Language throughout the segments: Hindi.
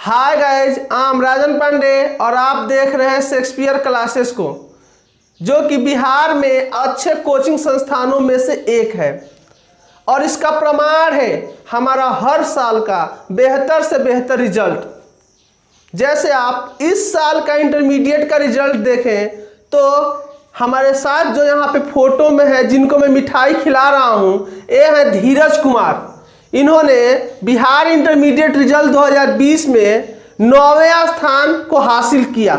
हाय गाइज, आई एम राजन पांडे और आप देख रहे हैं शेक्सपियर क्लासेस को, जो कि बिहार में अच्छे कोचिंग संस्थानों में से एक है। और इसका प्रमाण है हमारा हर साल का बेहतर से बेहतर रिजल्ट। जैसे आप इस साल का इंटरमीडिएट का रिजल्ट देखें तो हमारे साथ जो यहाँ पे फोटो में है, जिनको मैं मिठाई खिला रहा हूँ, ये है धीरज कुमार। इन्होंने बिहार इंटरमीडिएट रिजल्ट 2020 में 9वें स्थान को हासिल किया।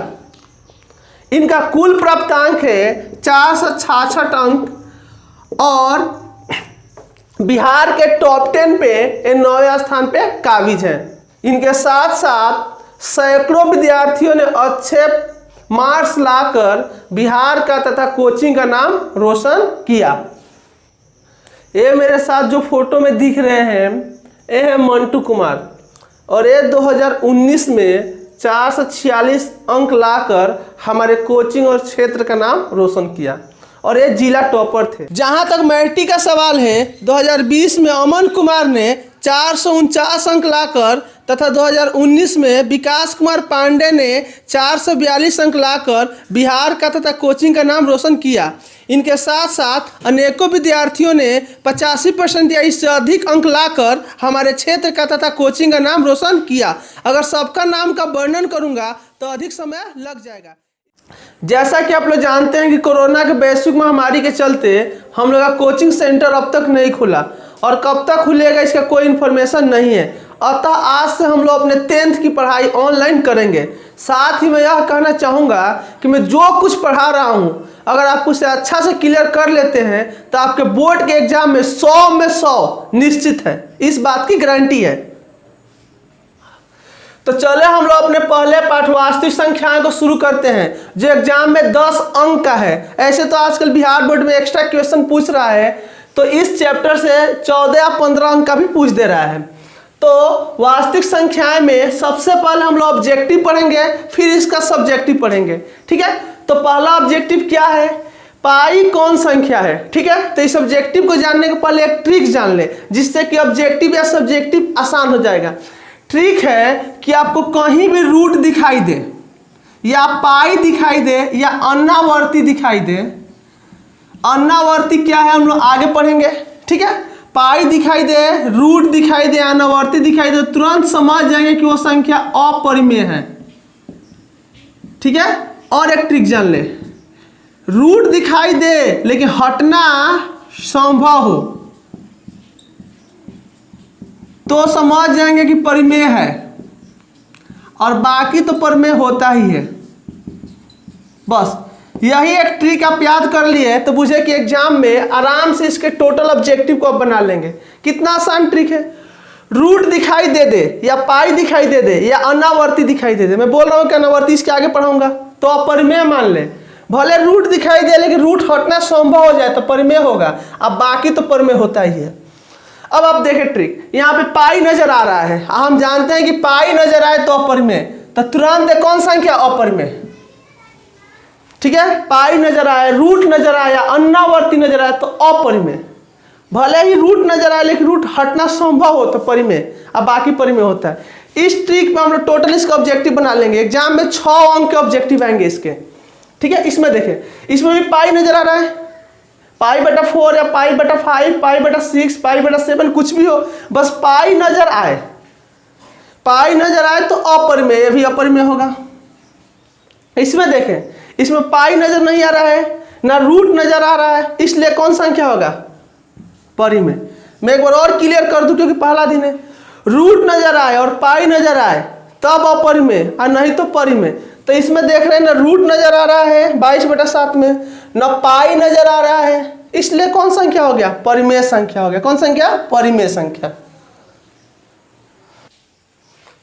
इनका कुल प्राप्तांक है 466 अंक और बिहार के टॉप 10 पे ये 9वें स्थान पे काबिज हैं। इनके साथ साथ सैकड़ों विद्यार्थियों ने अच्छे मार्क्स लाकर बिहार का तथा कोचिंग का नाम रोशन किया। ये मेरे साथ जो फोटो में दिख रहे हैं, ये है मंटू कुमार और ये 2019 में 446 अंक लाकर हमारे कोचिंग और क्षेत्र का नाम रोशन किया और ये जिला टॉपर थे। जहां तक मैट्रिक का सवाल है, 2020 में अमन कुमार ने 449 अंक लाकर तथा 2019 में विकास कुमार पांडे ने 442 अंक लाकर बिहार का तथा कोचिंग का नाम रोशन किया। इनके साथ साथ अनेकों विद्यार्थियों ने 85% या इससे अधिक अंक लाकर हमारे क्षेत्र का तथा कोचिंग का नाम रोशन किया। अगर सबका नाम का वर्णन करूंगा तो अधिक समय लग जाएगा। जैसा कि आप लोग जानते हैं कि कोरोना के वैश्विक महामारी के चलते हम लोग का कोचिंग सेंटर अब तक नहीं खुला और कब तक खुलेगा इसका कोई इन्फॉर्मेशन नहीं है। अतः आज से हम लोग अपने 10th की पढ़ाई ऑनलाइन करेंगे। साथ ही मैं यह कहना चाहूँगा कि मैं जो कुछ पढ़ा रहा हूँ, अगर आप उसे अच्छा से क्लियर कर लेते हैं तो आपके बोर्ड के एग्जाम में 100 में 100 निश्चित है। इस बात की गारंटी है। तो चले हम लोग अपने पहले पाठ वास्तविक संख्याएं को शुरू करते हैं, जो एग्जाम में 10 अंक का है। ऐसे तो आजकल बिहार बोर्ड में एक्स्ट्रा क्वेश्चन पूछ रहा है, तो इस चैप्टर से 14 या 15 अंक का भी पूछ दे रहा है। तो वास्तविक संख्याएं में सबसे पहले हम लोग ऑब्जेक्टिव पढ़ेंगे, फिर इसका सब्जेक्टिव पढ़ेंगे। ठीक है, तो पहला ऑब्जेक्टिव क्या है? पाई कौन संख्या है। ठीक है, तो इस ऑब्जेक्टिव को जानने के पहले एक ट्रिक जान ले, जिससे कि ऑब्जेक्टिव या सब्जेक्टिव आसान हो जाएगा। ट्रिक है कि आपको कहीं भी रूट दिखाई दे या पाई दिखाई दे या अन्नावर्ती दिखाई दे। अन्नावर्ती क्या है हम लोग आगे पढ़ेंगे। ठीक है, पाई दिखाई दे, रूट दिखाई दे, अन्नावर्ती दिखाई दे, तुरंत समझ जाएंगे कि वो संख्या अपरिमेय है। ठीक है, और एक ट्रिक जान ले, रूट दिखाई दे लेकिन हटना संभव हो तो समझ जाएंगे कि परिमेय है, और बाकी तो परिमेय होता ही है। बस यही एक ट्रिक आप याद कर लिए तो बुझे कि एग्जाम में आराम से इसके टोटल ऑब्जेक्टिव को आप बना लेंगे। कितना आसान ट्रिक है। रूट दिखाई दे दे या पाई दिखाई दे दे या अनावर्ती दिखाई दे दे, मैं बोल रहा हूँ कि अनावर्ती इसके आगे पढ़ाऊंगा तो अपरिमेय मान ले। भले रूट दिखाई दे लेकिन रूट हटना संभव हो जाए तो परिमेय होगा, अब बाकी तो परिमेय होता ही है। अब आप देखें ट्रिक, यहाँ पे पाई नजर आ रहा है, हम जानते हैं कि पाई नजर आए तो अपरिमेय, तो तुरंत कौन संख्या अपरिमेय। ठीक है, पाई नजर आए, रूट नजर आया, अन्नावर्ती नजर आया तो अपरिमेय। भले ही रूट नजर आए लेकिन रूट हटना संभव हो तो परिमेय, अब बाकी परिमेय होता है। इस ट्रिक में हम लोग टोटल इसका ऑब्जेक्टिव बना लेंगे। एग्जाम में 6 अंक के ऑब्जेक्टिव आएंगे इसके। ठीक है, इसमें देखें, इसमें भी पाई नजर आ रहा है, पाई बटा 4 या पाई बटा 5, पाई बटा 6, पाई बटा 7, कुछ भी हो, बस पाई नजर आए। पाई नजर आए तो अपरिमेय, ये भी अपरिमेय होगा। इसमें देखें, इसमें पाई नजर नहीं आ रहा है, ना रूट नजर आ रहा है, इसलिए कौन संख्या होगा? परिमेय। मैं एक बार और क्लियर कर दूं क्योंकि पहला दिन है। रूट नजर आए और पाई नजर आए तब अपरिमेय, और नहीं तो परिमेय। तो इसमें देख रहे हैं ना रूट नजर आ रहा है 22/7 में, न पाई नजर आ रहा है, इसलिए कौन संख्या हो गया? परिमेय संख्या हो गया। कौन संख्या? परिमेय संख्या।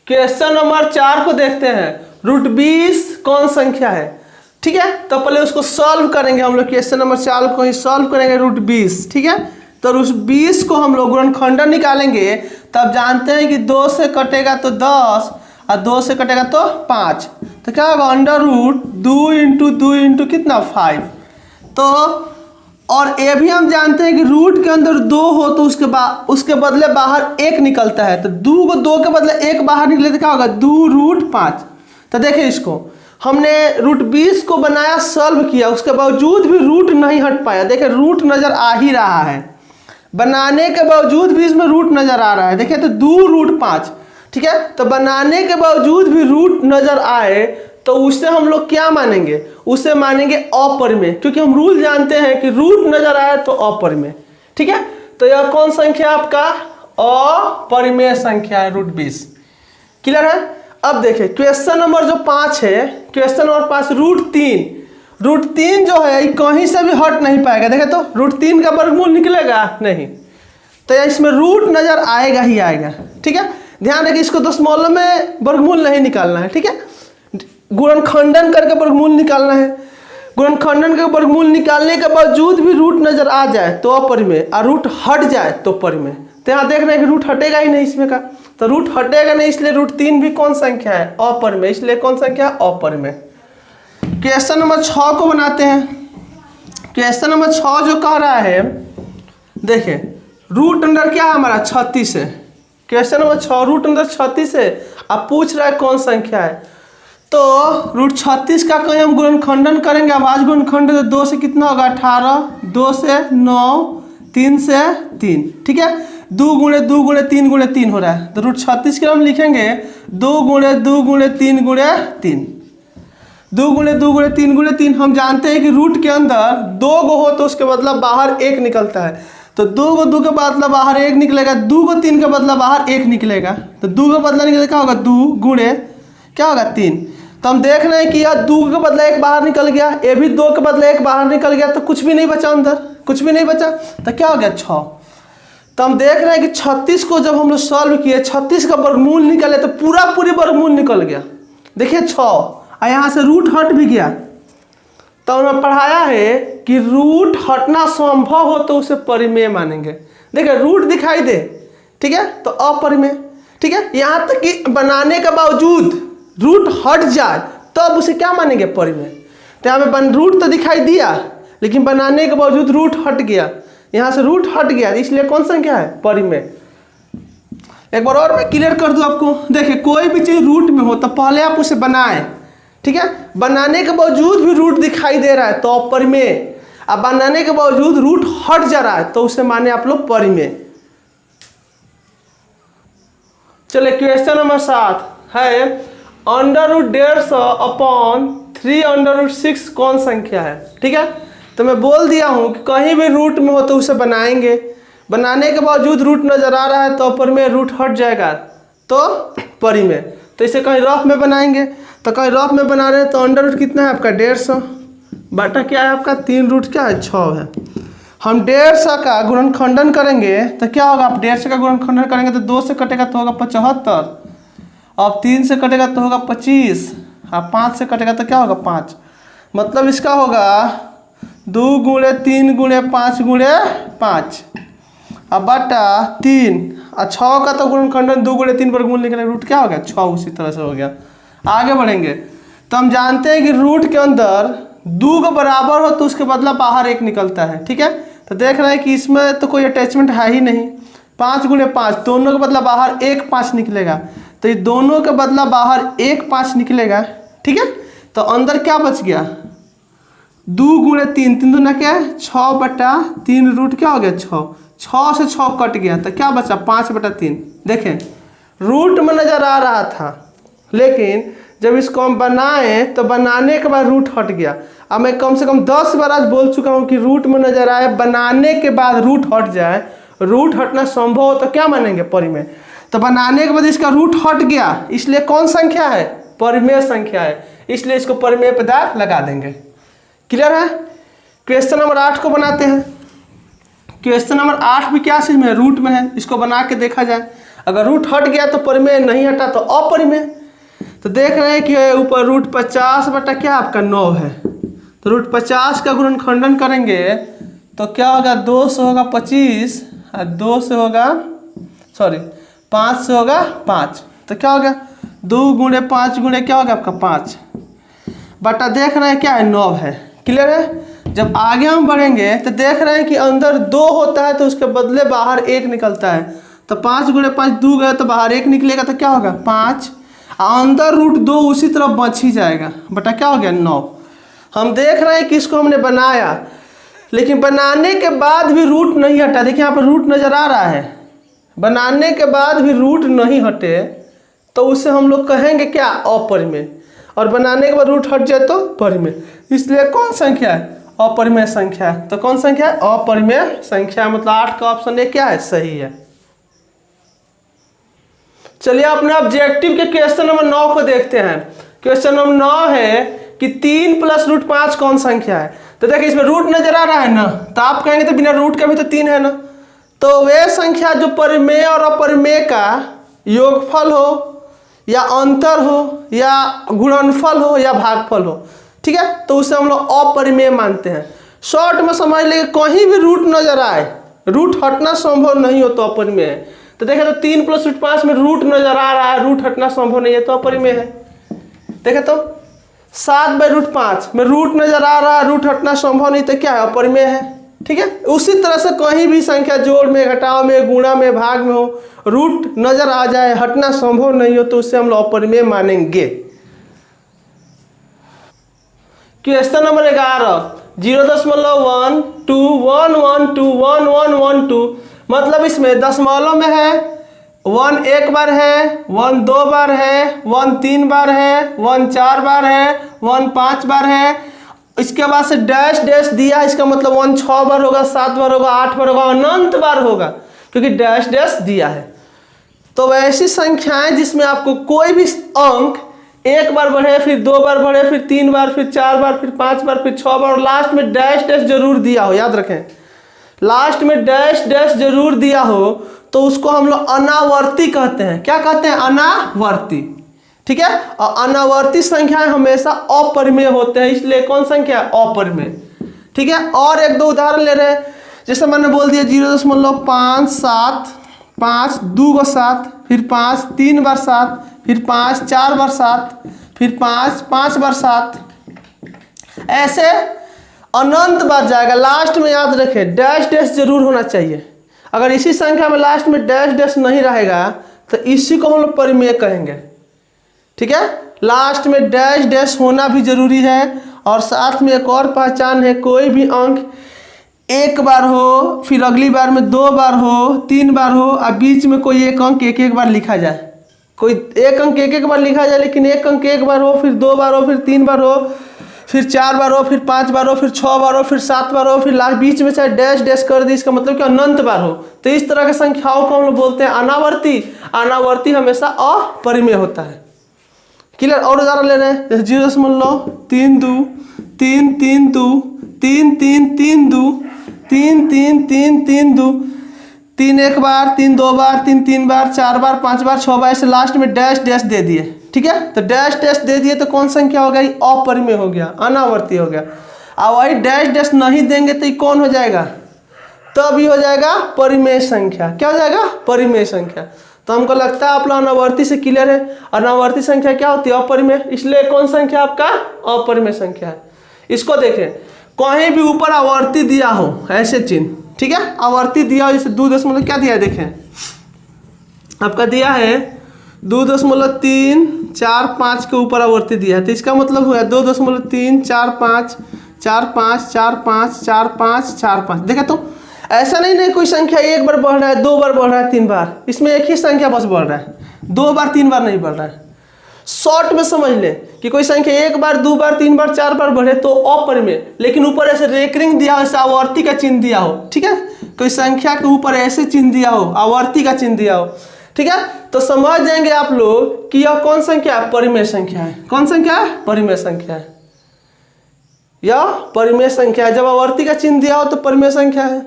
क्वेश्चन नंबर 4 को देखते हैं। रूट 20 कौन संख्या है? ठीक है, तो पहले उसको सॉल्व करेंगे हम लोग। क्वेश्चन नंबर 4 को ही सॉल्व करेंगे। रूट 20, ठीक है, तो रूट 20 को हम लोग गुणनखंडन निकालेंगे, तब जानते हैं कि 2 से कटेगा तो 10 और 2 से कटेगा तो 5, तो क्या होगा? अंडर रूट 2 × 2 × कितना 5। तो और ये भी हम जानते हैं कि रूट के अंदर 2 हो तो उसके बदले बाहर 1 निकलता है। तो 2 को 2 के बदले 1 बाहर निकले तो क्या होगा 2√5। तो देखिए इसको हमने √20 को बनाया, सॉल्व किया, उसके बावजूद भी रूट नहीं हट पाया। देखिए रूट नज़र आ ही रहा है, बनाने के बावजूद भी इसमें रूट नज़र आ रहा है। देखिए तो 2√5, ठीक है। तो बनाने के बावजूद भी रूट नज़र आए तो उससे हम लोग क्या मानेंगे, उसे मानेंगे अपरिमेय, क्योंकि हम रूल जानते हैं कि रूट नज़र आए तो अपरिमेय, ठीक है। तो यह कौन संख्या आपका अपरिमेय संख्या है √20। क्लियर है। अब देखिए क्वेश्चन नंबर जो 5 है, क्वेश्चन नंबर 5 √3 जो है कहीं से भी हट नहीं पाएगा। देखे तो √3 का वर्गमूल निकलेगा नहीं, तो इसमें रूट नज़र आएगा ही आएगा, ठीक है। ध्यान रखिए इसको दशमलव में वर्गमूल नहीं निकालना है, ठीक है। गुणनखंडन करके वर्गमूल निकालना है। गुणनखंडन के वर्गमूल निकालने के बावजूद भी रूट नज़र आ जाए तो अपरिमेय, और रूट हट जाए तो परिमेय। तो यहाँ देख रहे हैं कि रूट हटेगा ही नहीं इसमें का, तो रूट हटेगा नहीं, इसलिए √3 भी कौन संख्या है अपरिमेय, इसलिए कौन संख्या है अपरिमेय। क्वेश्चन नंबर 6 को बनाते हैं। क्वेश्चन नंबर 6 जो कह रहा है, देखिए रूट अंडर क्या है हमारा 36 है। क्वेश्चन नंबर 6 रूट अंडर 36 है, अब पूछ रहा है कौन संख्या है। तो √36 का कहीं हम गुणनखंडन करेंगे, आवाज गुणनखंडन, तो 2 से कितना होगा 18, 2 से 9, 3 से 3, ठीक है। 2 × 2 × 3 × 3 हो रहा है, तो √36 के हम लिखेंगे 2 × 2 × 3 × 3, 2 × 2 × 3 × 3। हम जानते हैं कि रूट के अंदर 2 गो हो तो उसके बदला बाहर 1 निकलता है, तो 2 को 2 के बदला बाहर 1 निकलेगा, 2 को 3 के बदला बाहर 1 निकलेगा, तो 2 का बदला निकलेगा क्या होगा 2 × क्या होगा 3। तो हम देख रहे हैं कि यह 2 के बदला 1 बाहर निकल गया, ये भी 2 के बदला 1 बाहर निकल गया, तो कुछ भी नहीं बचा अंदर, कुछ भी नहीं बचा, तो क्या हो गया 6। तो हम देख रहे हैं कि 36 को जब हम लोग सॉल्व किए, 36 का वर्गमूल निकले तो पूरी वर्गमूल निकल गया। देखिए 6, और यहाँ से रूट हट भी गया। तो हमने पढ़ाया है कि रूट हटना संभव हो तो उसे परिमेय मानेंगे। देखिए रूट दिखाई दे, ठीक है, तो अपरिमेय, ठीक है। यहाँ तक कि बनाने के बावजूद रूट हट जाए तब उसे क्या मानेंगे परिमेय। तो यहाँ पे रूट तो दिखाई दिया लेकिन बनाने के बावजूद रूट हट गया, यहाँ से रूट हट गया, इसलिए कौन संख्या है परिमेय। एक बार और मैं क्लियर कर दूं आपको। देखिए कोई भी चीज़ रूट में हो तो पहले आप उसे बनाएं, ठीक है। बनाने के बावजूद भी रूट दिखाई दे रहा है तो अपरिमेय, अब बनाने के बावजूद रूट हट जा रहा है तो उसे माने आप लोग परिमेय। चलिए क्वेश्चन नंबर 7 है √150/3√6 कौन संख्या है, ठीक है। तो मैं बोल दिया हूं कि कहीं भी रूट में हो तो उसे बनाएंगे, बनाने के बावजूद रूट नजर आ रहा है तो अपरिमेय, रूट हट जाएगा तो परिमेय। तो इसे कहीं रफ में बनाएंगे, तो कहीं रफ में बना रहे हैं तो अंडर कितना है आपका 150 बटा क्या है आपका 3 रूट क्या है 6 है। हम 150 का गुणनखंडन करेंगे तो क्या होगा, आप 150 का गुणनखंडन करेंगे तो 2 से कटेगा तो होगा 75, अब 3 से कटेगा तो होगा 25, अब 5 से कटेगा तो क्या होगा 5। मतलब इसका होगा 2 × 3 × 5 × 5 अब बटा 3, और 6 का तो गुणनखंडन 2 × 3 वर्गमूल निकलेगा, रूट क्या हो गया 6, उसी तरह से हो गया। आगे बढ़ेंगे तो हम जानते हैं कि रूट के अंदर 2 के बराबर हो तो उसके बदला बाहर 1 निकलता है, ठीक है। तो देख रहे हैं कि इसमें तो कोई अटैचमेंट है ही नहीं, 5 × 5 दोनों के बदला बाहर 1 5 निकलेगा, तो ये दोनों के बदला बाहर 1 5 निकलेगा, ठीक है। तो अंदर क्या बच गया 2 × 3, 3 दूना क्या है 6 बटा 3 रूट क्या हो गया 6, 6 से 6 कट गया तो क्या बचा 5 बटा 3। देखें रूट में नज़र आ रहा था लेकिन जब इसको हम बनाए तो बनाने के बाद रूट हट गया। अब मैं कम से कम 10 बार आज बोल चुका हूँ कि रूट में नज़र आए, बनाने के बाद रूट हट जाए, रूट हटना संभव हो तो क्या मानेंगे परिमेय। तो बनाने के बाद इसका रूट हट गया इसलिए कौन संख्या है परिमेय संख्या है, इसलिए इसको परिमेय पदार्थ लगा देंगे। क्लियर है। क्वेश्चन नंबर 8 को बनाते हैं। क्वेश्चन नंबर 8 भी क्या चीज में है, रूट में है, इसको बना के देखा जाए। अगर रूट हट गया तो परिमेय, नहीं हटा तो अपरिमेय। तो देख रहे हैं कि ऊपर √50 बटा क्या आपका 9 है, तो √50 का गुणनखंडन करेंगे तो क्या होगा 2 से होगा 25 और 2 से होगा 5 से होगा 5, तो क्या हो गया 2 × 5 × क्या होगा आपका 5 बटा देख रहे हैं क्या है 9 है। क्लियर है। जब आगे हम बढ़ेंगे तो देख रहे हैं कि अंदर 2 होता है तो उसके बदले बाहर 1 निकलता है। तो 5 गुणे 5 2 गए तो बाहर 1 निकलेगा तो क्या होगा 5, अंदर रूट 2 उसी तरफ बच ही जाएगा, बटा क्या हो गया 9। हम देख रहे हैं कि इसको हमने बनाया, लेकिन बनाने के बाद भी रूट नहीं हटा। देखिए यहाँ पर रूट नज़र आ रहा है, बनाने के बाद भी रूट नहीं हटे तो उसे हम लोग कहेंगे क्या अपरिमेय, और बनाने के बाद रूट हट जाए तो परिमेय। इसलिए कौन संख्या है अपरिमेय संख्या है। तो कौन संख्या है अपरिमेय संख्या, मतलब 8 का ऑप्शन ए क्या है सही है। चलिए अपने ऑब्जेक्टिव के क्वेश्चन नंबर 9 को देखते हैं। क्वेश्चन नंबर 9 है कि 3 + √5 कौन संख्या है। तो देखिए इसमें रूट नजर आ रहा है ना, तो आप कहेंगे तो बिना रूट का भी तो 3 है ना। तो वे संख्या जो परिमेय और अपरिमेय का योगफल हो या अंतर हो या गुणनफल हो या भागफल हो, ठीक है, तो उसे हम लोग अपरिमेय मानते हैं। शॉर्ट में समझ लेंगे कहीं भी रूट नजर आए, रूट हटना संभव नहीं हो तो अपरिमेय है। तो देखें तो 3 + √5 में रूट नजर आ रहा है, रूट हटना संभव नहीं है तो अपरिमेय है। देखें तो 7/√5 में रूट नजर आ रहा है, रूट हटना संभव नहीं तो क्या है अपरिमेय है, ठीक है। उसी तरह से कहीं भी संख्या जोड़ में, घटाव में, गुणा में, भाग में हो, रूट नजर आ जाए, हटना संभव नहीं हो तो उससे हम लोग अपरिमेय मानेंगे। क्वेश्चन नंबर 11 0.121121112 मतलब इसमें दशमलव में है 1 1 बार है, 1 2 बार है, 1 3 बार है, 1 4 बार है, 1 5 बार है। इसके बाद से डैश डैश दिया, इसका मतलब 1 6 बार होगा, 7 बार होगा, 8 बार होगा, अनंत बार होगा क्योंकि डैश डैश दिया है। तो ऐसी संख्याएं जिसमें आपको कोई भी अंक 1 बार बढ़े, फिर 2 बार बढ़े, फिर 3 बार, फिर 4 बार, फिर 5 बार, फिर 6 बार और लास्ट में डैश डैश जरूर दिया हो, याद रखें लास्ट में डैश डैश जरूर दिया हो तो उसको हम लोग अनावर्ती कहते हैं। क्या कहते हैं अनावर्ती, ठीक है। और अनावर्ती संख्याएं हमेशा अपरिमेय होते हैं, इसलिए कौन संख्या अपरिमेय, ठीक है। और 1-2 उदाहरण ले रहे हैं, जैसे मैंने बोल दिया 0.57 5 2 को 7, फिर 5 3 बार 7, फिर 5 4 बार 7, फिर 5 5 बार 7, ऐसे अनंत बार जाएगा। लास्ट में याद रखें डैश डैश जरूर होना चाहिए। अगर इसी संख्या में लास्ट में डैश डैश नहीं रहेगा तो इसी को हम लोग परिमेय कहेंगे, ठीक है। लास्ट में डैश डैश होना भी जरूरी है। और साथ में एक और पहचान है, कोई भी अंक 1 बार हो, फिर अगली बार में 2 बार हो, 3 बार हो, और बीच में कोई एक अंक 1 बार लिखा जाए। कोई एक अंक 1 बार लिखा जाए, लेकिन एक अंक 1 बार हो, फिर 2 बार हो, फिर 3 बार हो, फिर 4 बार हो, फिर 5 बार हो, फिर 6 बार हो, फिर 7 बार हो, फिर लास्ट बीच में चाहे डैश डैश कर दी, इसका मतलब कि अनंत बार हो। तो इस तरह की संख्याओं को हम लोग बोलते हैं अनावर्ती। अनावर्ती हमेशा अपरिमेय होता है। क्लियर। और उदाहरण ले रहे हैं, जैसे 0.32 3 3 2 3 3 3 2 3 3 3 3 2 3 1 बार, 3 2 बार, 3 3 बार, 4 बार, 5 बार, 6 बार, ऐसे लास्ट में डैश डैश दे दिए, ठीक है। तो डैश डैश दे दिए तो कौन संख्या हो गई अपरिमेय हो गया, अनावर्ती हो गया। अब वही डैश डैश नहीं देंगे तो ये कौन हो जाएगा, तब ही हो जाएगा परिमेय संख्या। क्या हो जाएगा परिमेय संख्या। तो हमको लगता है आप लोग अनावर्ती से क्लियर है। अनावर्ती संख्या क्या होती है अपरिमेय, इसलिए कौन संख्या आपका अपरिमेय संख्या है। इसको देखें, कहीं भी ऊपर आवर्ती दिया हो ऐसे चिन्ह, ठीक है, आवर्ती दिया हो, जैसे 2 क्या दिया है देखें आपका दिया है 2.345 के ऊपर आवर्ती दिया है, तो इसका मतलब हुआ 2.345 4 5 4 5 4 5 4 5। देखा तो ऐसा नहीं कोई संख्या 1 बार बढ़ रहा है, 2 बार बढ़ रहा है, 3 बार, इसमें एक ही संख्या बस बढ़ रहा है, 2 बार 3 बार नहीं बढ़ रहा है। शॉर्ट में समझ लें कि कोई संख्या 1 बार 2 बार 3 बार 4 बार बढ़े तो अपरिमेय, लेकिन ऊपर ऐसे रेकरिंग दिया हो, ऐसे आवर्ती का चिन्ह दिया हो, ठीक है। कोई संख्या के ऊपर ऐसे चिन्ह दिया हो, आवर्ती का चिन्ह दिया हो, ठीक है, तो समझ जाएंगे आप लोग कि यह कौन संख्या है परिमेय संख्या है। कौन संख्या है परिमेय संख्या है, यह परिमेय संख्या है। जब आवर्ती का चिन्ह दिया हो तो परिमेय संख्या है,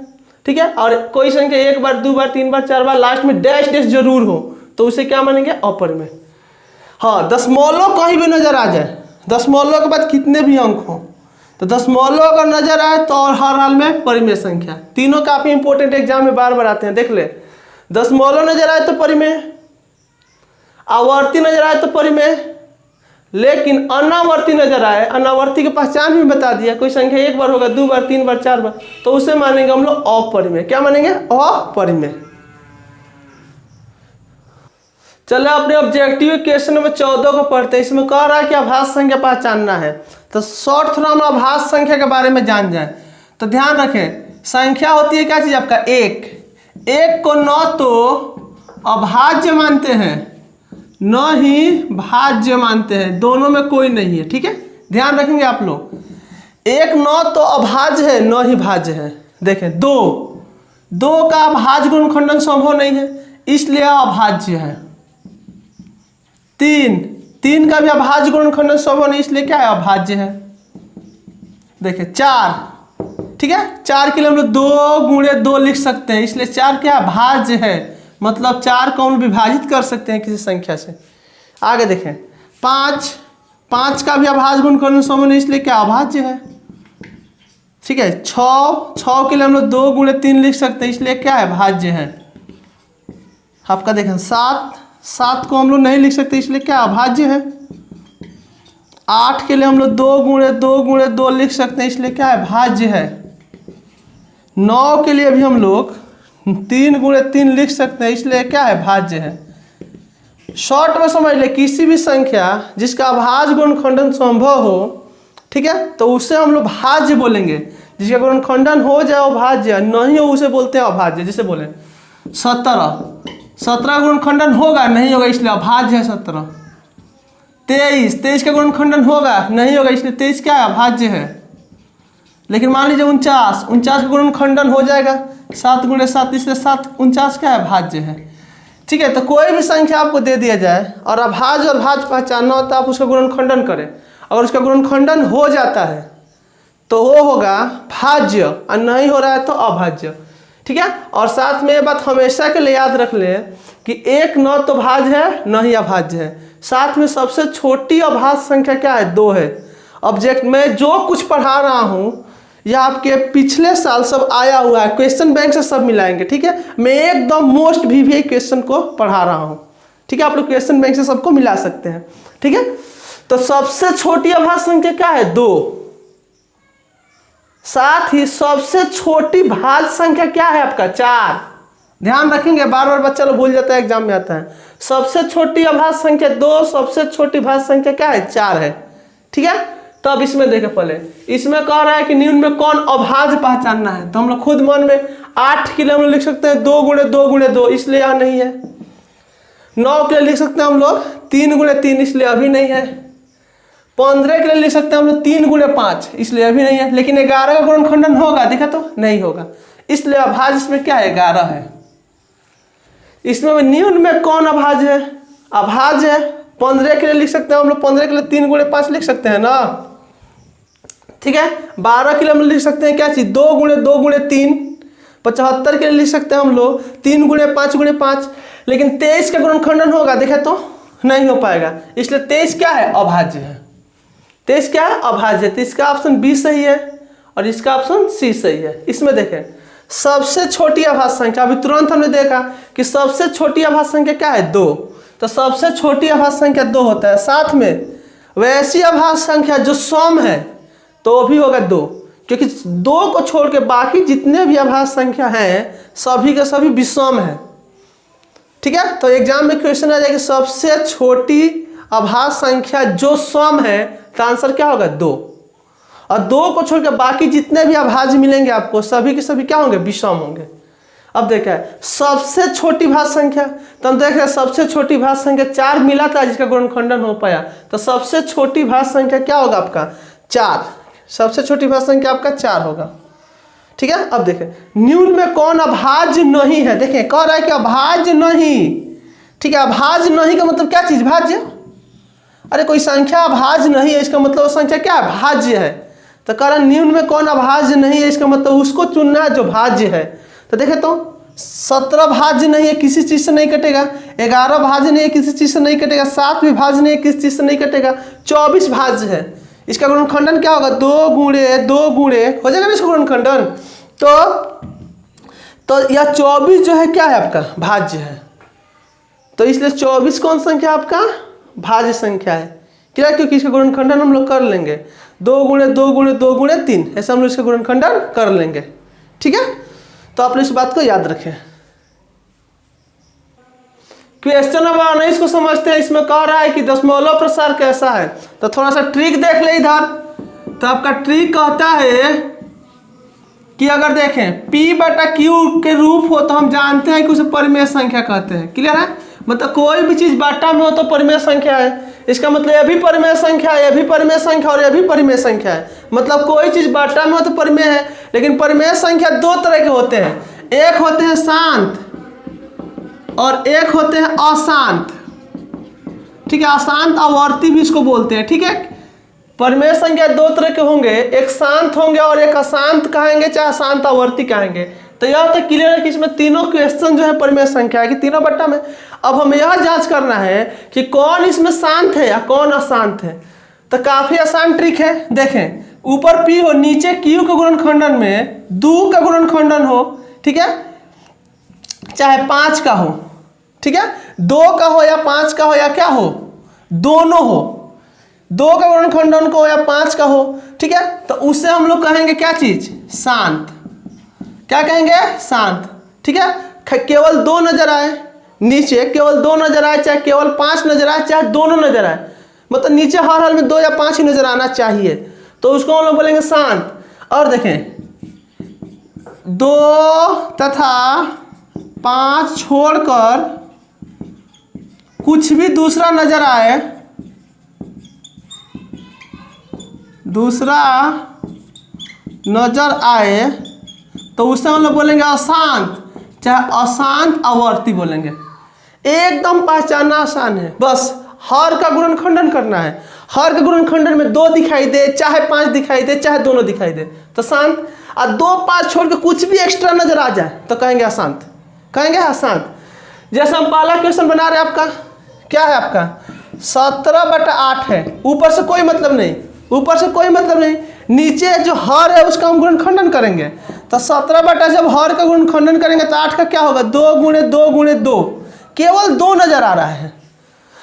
ठीक है। और कोई संख्या 1 बार 2 बार 3 बार 4 बार लास्ट में डैश डैश जरूर हो तो उसे क्या मानेंगे अपरिमेय। हाँ, दशमलव कहीं भी नजर आ जाए, दशमलव के बाद कितने भी अंक हो तो दशमलव अगर नजर आए तो और हर हाल में परिमेय संख्या। तीनों काफी इंपॉर्टेंट एग्जाम में बार बार आते हैं, देख ले। दशमलव नजर आए तो परिमेय, आवर्ती नजर आए तो परिमेय, लेकिन अनावर्ती नजर आए, अनावर्ती की पहचान भी बता दिया, कोई संख्या एक बार होगा, 2 बार, 3 बार, 4 बार, तो उसे मानेंगे हम लोग अपरिमेय। क्या मानेंगे? अपरिमेय। चलो अपने ऑब्जेक्टिव क्वेश्चन नंबर 14 को पढ़ते हैं। इसमें कह रहा है कि अभाज्य संख्या पहचानना है, तो शॉर्ट थोड़ा हम अभाज्य संख्या के बारे में जान जाए। तो ध्यान रखें, संख्या होती है क्या चीज आपका? एक। एक को न तो अभाज्य मानते हैं न ही भाज्य मानते हैं, दोनों में कोई नहीं है। ठीक है, ध्यान रखेंगे आप लोग। एक न तो अभाज्य है न ही भाज्य है। देखें, दो का अभाज्य गुणनखंडन संभव नहीं है, इसलिए अभाज्य है। तीन का भी अभाज्य गुणनखंडन संभव नहीं, इसलिए क्या है? अभाज्य है। देखिए 4, ठीक है, 4 के लिए हम लोग 2 गुणे 2 लिख सकते हैं, इसलिए 4 क्या है? भाज्य है, मतलब 4 को हम विभाजित कर सकते हैं किसी संख्या से। आगे देखें, 5 का भी अभाज्य गुणनखंडन संभव नहीं, इसलिए क्या? अभाज्य है। ठीक है, 6 के लिए हम लोग 2 गुणे 3 लिख सकते हैं, इसलिए क्या है? भाज्य है। आपका देखें 7 को हम लोग नहीं लिख सकते, इसलिए क्या? अभाज्य है। 8 के लिए हम लोग 2 गुणे 2 लिख सकते हैं, इसलिए क्या है? भाज्य है। 9 के लिए भी हम लोग 3 गुणे 3 लिख सकते हैं, इसलिए क्या है? भाज्य है। शॉर्ट में समझ ले, किसी भी संख्या जिसका अभाज्य गुणनखंडन संभव हो, ठीक है, तो उसे हम लोग भाज्य बोलेंगे। जिसका गुणनखंडन हो जाए वो भाज्य, नहीं हो उसे बोलते हैं अभाज्य। जैसे बोले 17 गुणनखंडन होगा, नहीं होगा, इसलिए अभाज्य है 17। 23 का गुणनखंडन होगा, नहीं होगा, इसलिए 23 क्या है? अभाज्य है। लेकिन मान लीजिए 49 का गुणनखंडन हो जाएगा, 7 गुणे 7, इसलिए 49 क्या है? भाज्य है। ठीक है, तो कोई भी संख्या आपको दे दिया जाए और अभाज्य और भाज्य पहचानना हो तो आप उसका गुणनखंडन करें। अगर उसका गुणनखंडन हो जाता है तो वो होगा भाज्य, और नहीं हो रहा है तो अभाज्य। ठीक है, और साथ में ये बात हमेशा के लिए याद रख ले कि एक न तो भाज्य है न ही अभाज्य है। साथ में सबसे छोटी अभाज्य संख्या क्या है? 2 है। ऑब्जेक्ट में जो कुछ पढ़ा रहा हूँ यह आपके पिछले साल सब आया हुआ है, क्वेश्चन बैंक से सब मिलाएंगे। ठीक है, मैं एकदम मोस्ट भी क्वेश्चन को पढ़ा रहा हूँ। ठीक है, आप लोग क्वेश्चन बैंक से सबको मिला सकते हैं। ठीक है, तो सबसे छोटी अभाज्य संख्या क्या है? 2। साथ ही सबसे छोटी भाज्य संख्या क्या है आपका? 4। ध्यान रखेंगे, बार बार बच्चा लोग भूल जाता है, एग्जाम में आता है। सबसे छोटी अभाज्य संख्या 2, सबसे छोटी भाज्य संख्या क्या है? 4 है। ठीक है, तो अब इसमें देखें, पहले इसमें कह रहा है कि निम्न में कौन अभाज्य पहचानना है, तो हम लोग खुद मन में 8 के लिए हम लोग लिख सकते हैं 2 गुणे 2, इसलिए यह नहीं है। 9 के लिए लिख सकते हैं हम लोग 3 गुणे 3, इसलिए अभी नहीं है। 15 के लिए लिख सकते हैं हम लोग 3 गुणे 5, इसलिए अभी नहीं है। लेकिन 11 का गुणनखंडन होगा, देखा तो नहीं होगा, इसलिए अभाज्य इसमें क्या है? 11 है। इसमें निम्न में कौन अभाज्य है? अभाज्य है। 15 के लिए लिख सकते हैं हम लोग, 15 के लिए 3 गुणे 5 लिख सकते हैं ना। ठीक है, 12 के लिए हम लिख सकते हैं क्या चीज? 2 गुणे 3। 75 के लिए लिख सकते हैं हम लोग 3 गुणे 5। लेकिन 23 का गुणनखंडन होगा, देखा तो नहीं हो पाएगा, इसलिए 23 क्या है? अभाज्य है। 23 क्या है? अभाज्य। तो इसका ऑप्शन बी सही है और इसका ऑप्शन सी सही है। इसमें देखें, सबसे छोटी अभाज्य संख्या, अभी तुरंत हमने देखा कि सबसे छोटी अभाज्य संख्या क्या है? 2। तो सबसे छोटी अभाज्य संख्या 2 होता है। साथ में वैसी अभाज्य संख्या जो सम है तो वो भी होगा 2, क्योंकि 2 को छोड़ के बाकी जितने भी अभाज्य संख्या हैं सभी के सभी विषम है। ठीक है, तो एग्जाम में क्वेश्चन आ जाएगा सबसे छोटी अभाज्य संख्या जो सम है, तो आंसर क्या होगा? 2। और 2 को छोड़ के बाकी जितने भी अभाज्य मिलेंगे आपको सभी के सभी क्या होंगे? विषम होंगे। अब देखा सबसे छोटी भाज्य संख्या, तो हम देख रहे हैं सबसे छोटी भाज्य संख्या 4 मिला था जिसका गुणनखंडन हो पाया, तो सबसे छोटी भाज्य संख्या क्या होगा आपका? 4। सबसे छोटी भाज्य संख्या आपका 4 होगा। ठीक है, अब देखें निम्न में कौन अभाज्य नहीं है। देखें कह रहा है कि अभाज्य नहीं। ठीक है, अभाज्य नहीं का मतलब क्या चीज? भाज्य। अरे कोई संख्या अभाज्य नहीं है, इसका मतलब वो संख्या क्या है? भाज्य है। तो कह रहा है निम्न में कौन अभाज्य नहीं है, इसका मतलब उसको चुनना है जो भाज्य है। तो देखे तो 17 भाज्य नहीं है, किसी चीज से नहीं कटेगा। 11 भाज्य नहीं है, किसी चीज से नहीं कटेगा। 7 भी भाज्य नहीं है, किसी चीज से नहीं कटेगा। 24 भाज्य है, इसका गुणनखंडन क्या होगा? 2 गुणे हो जाएगा ना इसका गुणनखंडन। तो यह 24 जो है क्या है आपका? भाज्य है। तो इसलिए 24 कौन संख्या आपका? भाज्य संख्या है। क्लियर, क्योंकि इसका गुणनखंडन हम लोग कर लेंगे 2 गुणे 2 गुणे 2 गुणे 3, ऐसा हम लोग इसका गुणनखंडन कर लेंगे। ठीक है, तो आप लोग इस बात को याद रखें। क्वेश्चन नंबर 19 को समझते हैं। इसमें कह रहा है कि दशमलव प्रसार कैसा है, तो थोड़ा सा ट्रिक देख ले इधर। तो आपका ट्रिक कहता है कि अगर देखें P/Q के रूप हो तो हम जानते हैं कि उसे परिमेय संख्या कहते हैं। क्लियर है, मतलब कोई भी चीज बाटा में हो तो परिमेय संख्या है। इसका मतलब ये भी परिमेय संख्या है, ये भी परिमेय संख्या और ये भी परिमेय संख्या है। मतलब कोई चीज बाटा में हो तो परिमेय है। लेकिन परिमेय संख्या 2 तरह के होते हैं, एक होते हैं शांत और एक होते हैं अशांत। ठीक है, अशांत आवर्ती भी इसको बोलते हैं। ठीक है, परिमेय संख्या 2 तरह के होंगे, एक शांत होंगे और एक अशांत कहेंगे, चाहे अशांत आवर्ती कहेंगे। तो यह तो क्लियर है कि इसमें तीनों क्वेश्चन जो है परिमेय संख्या है कि तीनों बट्टा में। अब हमें यह जांच करना है कि कौन इसमें शांत है या कौन अशांत है। तो काफी आसान ट्रिक है। देखें, ऊपर P हो, नीचे Q के गुणनखंडन में 2 का गुणनखंडन हो। ठीक है, चाहे 5 का हो। ठीक है, 2 का हो या 5 का हो या क्या हो, दोनों हो। 2 का गुणनखंडन को या 5 का हो। ठीक है, तो उससे हम लोग कहेंगे क्या चीज, शांत। क्या कहेंगे, शांत। ठीक है, केवल 2 नजर आए, नीचे केवल 2 नजर आए, चाहे केवल 5 नजर आए, चाहे दोनों नजर आए, मतलब नीचे हर हाल में 2 या 5 ही नजर आना चाहिए, तो उसको हम लोग बोलेंगे शांत। और देखें 2 तथा 5 छोड़कर कुछ भी दूसरा नजर आए, तो उससे हम लोग बोलेंगे अशांत, चाहे अशांत आवर्ती बोलेंगे। एकदम पहचानना आसान है, बस हर का गुणनखंडन करना है। हर के गुणनखंडन में 2 दिखाई दे, चाहे 5 दिखाई दे, चाहे दोनों दिखाई दे, तो शांत। और 2 5 छोड़ के कुछ भी एक्स्ट्रा नजर आ जाए तो कहेंगे अशांत, कहेंगे अशांत। जैसे हम पहला क्वेश्चन बना रहे हैं, आपका क्या है, आपका 17/8 है। ऊपर से कोई मतलब नहीं, ऊपर से कोई मतलब नहीं, नीचे जो हर है उसका हम गुणनखंडन करेंगे। तो 17 जब हर का गुणनखंडन करेंगे तो 8 का क्या होगा, 2 गुणे 2 गुणे 2, केवल 2 नजर आ रहा है।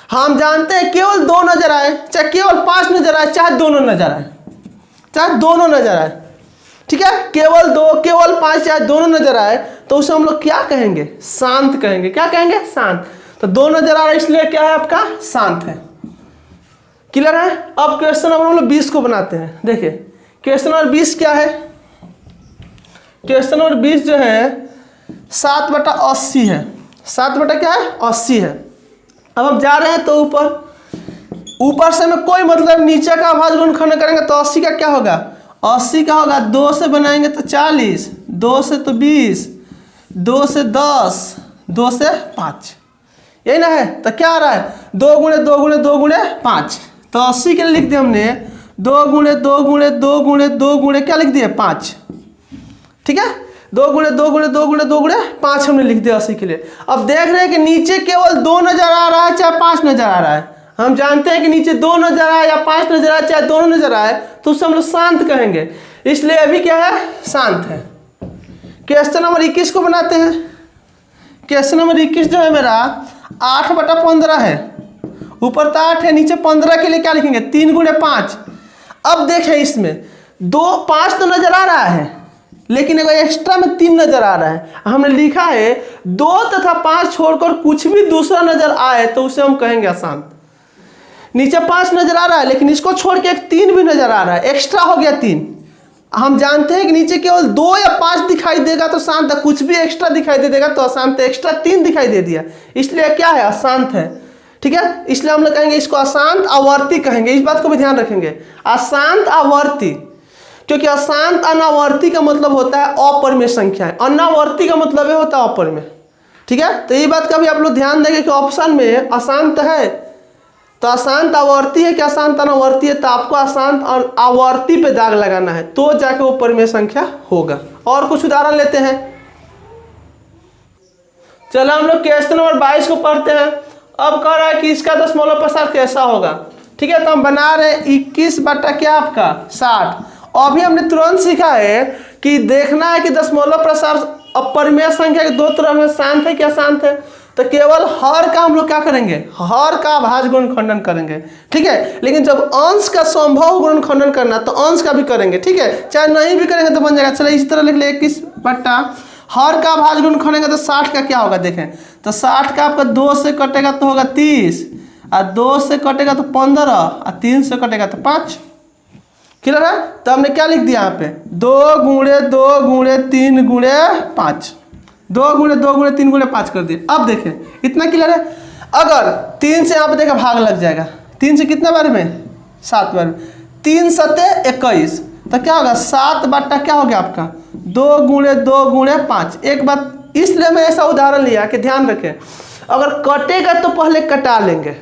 हम जानते हैं केवल 2 नजर आए, चाहे केवल 5 नजर आए, चाहे दोनों नजर आए, चाहे दोनों नजर आए। ठीक है, केवल 2, केवल 5, चाहे दोनों नजर आए, तो उसे हम लोग क्या कहेंगे, शांत कहेंगे। क्या कहेंगे, शांत। तो 2 नजर आ रहा है इसलिए क्या है, आपका शांत है। क्लियर है। अब क्वेश्चन नंबर हम लोग 20 को बनाते हैं। देखिए क्वेश्चन नंबर 20 क्या है, क्वेश्चन नंबर 20 जो है 7/80 है। 7 क्या है, 80 है। अब हम जा रहे हैं तो ऊपर से में कोई मतलब, नीचे का अभाज्य गुणनखंडन करेंगे तो 80 का क्या होगा, 80 का होगा 2 से बनाएंगे तो 40, 2 से तो 20, 2 से 10, 2 से 5, यही ना है। तो क्या आ रहा है, 2 गुणे 2 गुणे 2 गुणे 5। तो 80 के लिए लिख दिया हमने 2 गुणे 2 गुणे 2 गुणे 2 गुणे क्या लिख दिया, 5। ठीक है, 2 गुणे 2 गुणे 2 गुणे 2 गुणे 5 हमने लिख दिया 80 के लिए। अब देख रहे हैं कि नीचे केवल 2 नजर आ रहा है, चाहे 5 नजर आ रहा है। हम जानते हैं कि नीचे 2 नजर आए या 5 नजर आए, चाहे दोनों नजर आए, तो उससे हम लोग शांत कहेंगे, इसलिए अभी क्या है, शांत है। क्वेश्चन नंबर 21 को बनाते हैं। क्वेश्चन नंबर 21 जो है मेरा 8/15 है। ऊपर तो 8 है, नीचे 15 के लिए क्या लिखेंगे, 3 गुणे 5। अब देखें इसमें 2 5 तो नजर आ रहा है, लेकिन अगर एक्स्ट्रा में 3 नजर आ रहा है। हमने लिखा है 2 तथा 5 छोड़कर कुछ भी दूसरा नजर आए तो उसे हम कहेंगे अशांत। नीचे 5 नजर आ रहा है, लेकिन इसको छोड़ के एक 3 भी नजर आ रहा है, एक्स्ट्रा हो गया 3। हम जानते हैं कि नीचे केवल 2 या 5 दिखाई देगा तो शांत है, कुछ भी एक्स्ट्रा दिखाई दे देगा तो अशांत है। एक्स्ट्रा 3 दिखाई दे दिया, इसलिए क्या है, अशांत है। ठीक है, इसलिए हम लोग कहेंगे इसको अशांत आवर्ती कहेंगे। इस बात को भी ध्यान रखेंगे, अशांत आवर्ती, क्योंकि अशांत अनावर्ती का मतलब होता है अपरिमेय संख्या है, अनावर्ती का मतलब है होता है अपरिमेय। ठीक है, तो ये बात का भी आप लोग ध्यान देंगे कि ऑप्शन में अशांत है तो अशांत आवर्ती है कि अशांत अनावर्ती है, तो आपको अशांत आवर्ती पे दाग लगाना है, तो जाके वो परिमेय संख्या होगा। और कुछ उदाहरण लेते हैं। चलो हम लोग क्वेश्चन नंबर 22 को पढ़ते हैं। अब कह रहा है कि इसका दशमलव प्रसार कैसा होगा। ठीक है, तो हम बना रहे 21 क्या आपका 60। अभी हमने तुरंत सीखा है कि देखना है कि दशमलव प्रसार अपरिमेय संख्या के 2 तरफ है, शांत है क्या शांत है। तो केवल हर का हम लोग क्या करेंगे, हर का अभाज्य गुणनखंडन करेंगे, ठीक है। लेकिन जब अंश का संभव गुणनखंडन करना तो अंश का भी करेंगे, ठीक है। चाहे नहीं भी करेंगे तो बन जाएगा। चलिए इसी तरह लिख ले 21 बट्टा हर का अभाज्य गुणनखंडन तो 60 का क्या होगा देखें, तो 60 का आपका 2 से कटेगा तो होगा 30, और 2 से कटेगा तो 15, और 3 से कटेगा तो 5। क्लियर है। तो हमने क्या लिख दिया यहाँ पे 2 गुणे 2 गुणे 3 गुणे 5, 2 गुणे 2 गुणे 3 गुणे 5 कर दिए। अब देखें इतना क्लियर है। अगर 3 से यहाँ पे देखा भाग लग जाएगा, 3 से कितने बार में, 7 बार में, 3 सते 21, तो क्या होगा 7 बट्टा क्या हो गया आपका 2 गुणे 2 गुणे 5। एक बात इसलिए मैं ऐसा उदाहरण लिया कि ध्यान रखें, अगर कटेगा तो पहले कटा लेंगे,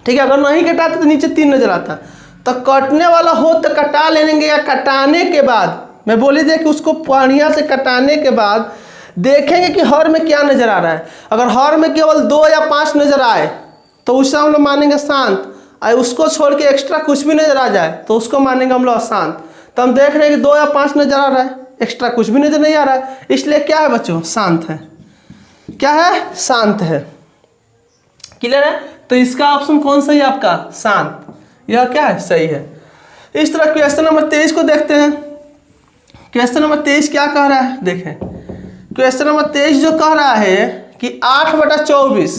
ठीक है। अगर नहीं कटाते तो नीचे 3 नजर आता, तो कटने वाला हो तो कटा लेंगे, या कटाने के बाद मैं बोली दे कि उसको बढ़िया से कटाने के बाद देखेंगे कि हर में क्या नजर आ रहा है। अगर हर में केवल 2 या 5 नजर आए तो उससे हम लोग मानेंगे शांत, और उसको छोड़ के एक्स्ट्रा कुछ भी नजर आ जाए तो उसको मानेंगे हम लोग अशांत। तो हम देख रहे हैं कि 2 या 5 नजर आ रहा है, एक्स्ट्रा कुछ भी नजर नहीं आ रहा है, इसलिए क्या है बच्चों, शांत है। क्या है, शांत है। क्लियर है। तो इसका ऑप्शन कौन सा है आपका, शांत, यह क्या है, सही है। इस तरह क्वेश्चन नंबर 23 को देखते हैं। क्वेश्चन नंबर 23 क्या कह रहा है, देखें क्वेश्चन नंबर 23 जो कह रहा है कि 8/24,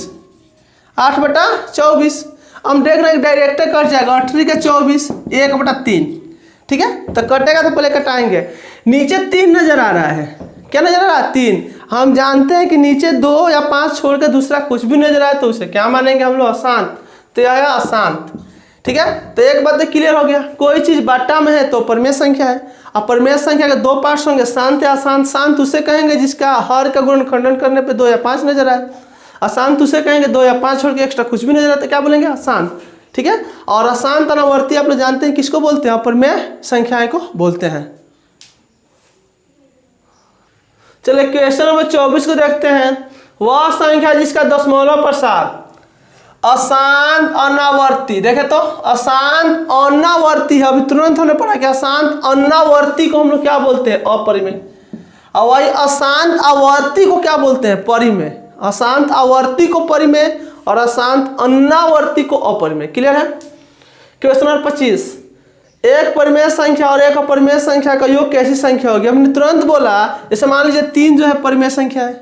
8/24 हम देख रहे हैं डायरेक्ट कट जाएगा, 8 के 24, 1/3, ठीक है। तो कटेगा तो पहले कटाएंगे। नीचे 3 नजर आ रहा है, क्या नजर आ रहा है, 3। हम जानते हैं कि नीचे 2 या 5 छोड़ के दूसरा कुछ भी नजर आए तो उसे क्या मानेंगे हम लोग, अशांत। तो यह आया अशांत, ठीक है। तो एक बात क्लियर हो गया, कोई चीज बाटा में है तो परमेय संख्या है, और परमेय संख्या के 2 पार्ट्स होंगे, शांत या अशांत। शांत उसे कहेंगे जिसका हर का गुणनखंडन करने पे 2 या 5 नजर आए, अशांत उसे कहेंगे 2 या 5 छोड़ के एक्स्ट्रा कुछ भी नजर आए तो क्या बोलेंगे, अशांत, ठीक है। और अशांत अनावर्ती आप लोग जानते हैं किसको बोलते हैं, परमेय संख्याएं को बोलते हैं। चलिए क्वेश्चन नंबर 24 को देखते हैं। वह संख्या जिसका दशमलव प्रसार अशांत अनावर्ती, देखे तो अशांत अनावर्ती है, अभी तुरंत हमने पढ़ा कि अशांत अनावर्ती को हम लोग क्या बोलते हैं, अपरिमेय। और वही अशांत आवर्ती को क्या बोलते हैं, परिमेय। अशांत आवर्ती को परिमेय और अशांत अनावर्ती को अपरिमेय। क्लियर है। क्वेश्चन नंबर 25, एक परिमेय संख्या और एक अपरिमेय संख्या का योग कैसी संख्या होगी। हमने तुरंत बोला, जैसे मान लीजिए 3 जो है परिमेय संख्या है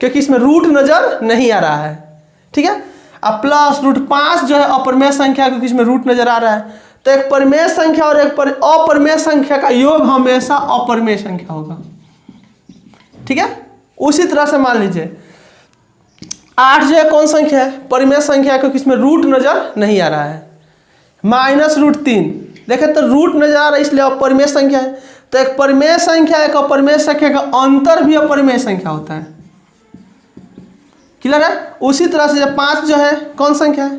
क्योंकि इसमें रूट नजर नहीं आ रहा है, ठीक है। अब प्लस √5 जो है अपरिमेय संख्या क्योंकि इसमें रूट नजर आ रहा है। तो एक परिमेय संख्या और एक अपरिमेय संख्या का योग हमेशा अपरिमेय संख्या होगा, ठीक है। उसी तरह से मान लीजिए 8 जो है कौन संख्या है, परिमेय संख्या क्योंकि इसमें रूट नजर नहीं आ रहा है। -√3 देखे तो रूट नजर आ रहा है इसलिए अपरिमेय संख्या है। तो एक परिमेय संख्या एक अपरिमेय संख्या का अंतर भी अपरिमेय संख्या होता है। क्लियर है। उसी तरह से जब 5 जो है कौन संख्या है,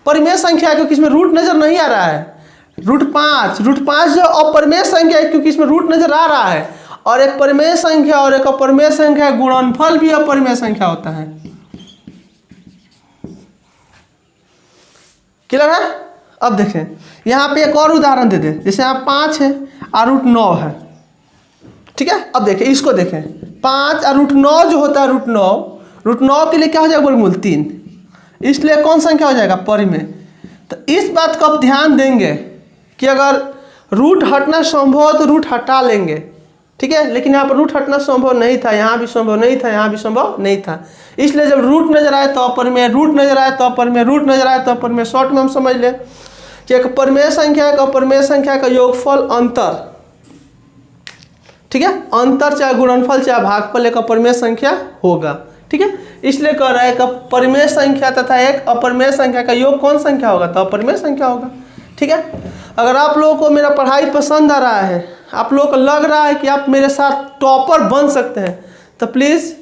परिमेय संख्या है क्योंकि इसमें रूट नजर नहीं आ रहा है। √5 जो अपरिमेय संख्या है क्योंकि इसमें रूट नजर आ रहा है। और एक परिमेय संख्या और एक अपरिमेय संख्या गुणनफल भी अपरिमेय संख्या होता है। क्लियर है। अब देखें यहाँ पे एक और उदाहरण दे दें, जैसे यहाँ 5 है और √9 है, ठीक है। अब देखें इसको देखें, 5 और √9 जो होता है √9 के लिए क्या हो जाएगा, वर्गमूल 3, इसलिए कौन संख्या हो जाएगा, परिमेय। तो इस बात को आप ध्यान देंगे कि अगर रूट हटना संभव हो तो रूट हटा लेंगे, ठीक है। लेकिन यहाँ पर रूट हटना संभव नहीं था, यहाँ भी संभव नहीं था, यहाँ भी संभव नहीं था। इसलिए जब रूट नजर आए तो अपरिमेय, रूट नजर आए तो अपरिमेय, रूट नजर आए तो अपरिमेय। शॉर्ट में हम समझ लें कि एक परिमेय संख्या एक अपरिमेय संख्या का योगफल अंतर, ठीक है, अंतर चाहे गुणनफल चाहे भागफल एक अपरिमेय संख्या होगा, ठीक है। इसलिए कह रहा है एक परिमेय संख्या तथा एक अपरिमेय संख्या का योग कौन संख्या होगा, तो अपरिमेय संख्या होगा, ठीक है। अगर आप लोगों को मेरा पढ़ाई पसंद आ रहा है, आप लोगों को लग रहा है कि आप मेरे साथ टॉपर बन सकते हैं, तो प्लीज़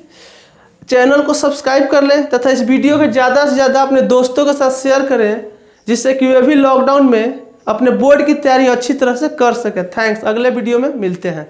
चैनल को सब्सक्राइब कर लें तथा इस वीडियो को ज़्यादा से ज़्यादा अपने दोस्तों के साथ शेयर करें, जिससे कि वे भी लॉकडाउन में अपने बोर्ड की तैयारी अच्छी तरह से कर सके। थैंक्स। अगले वीडियो में मिलते हैं।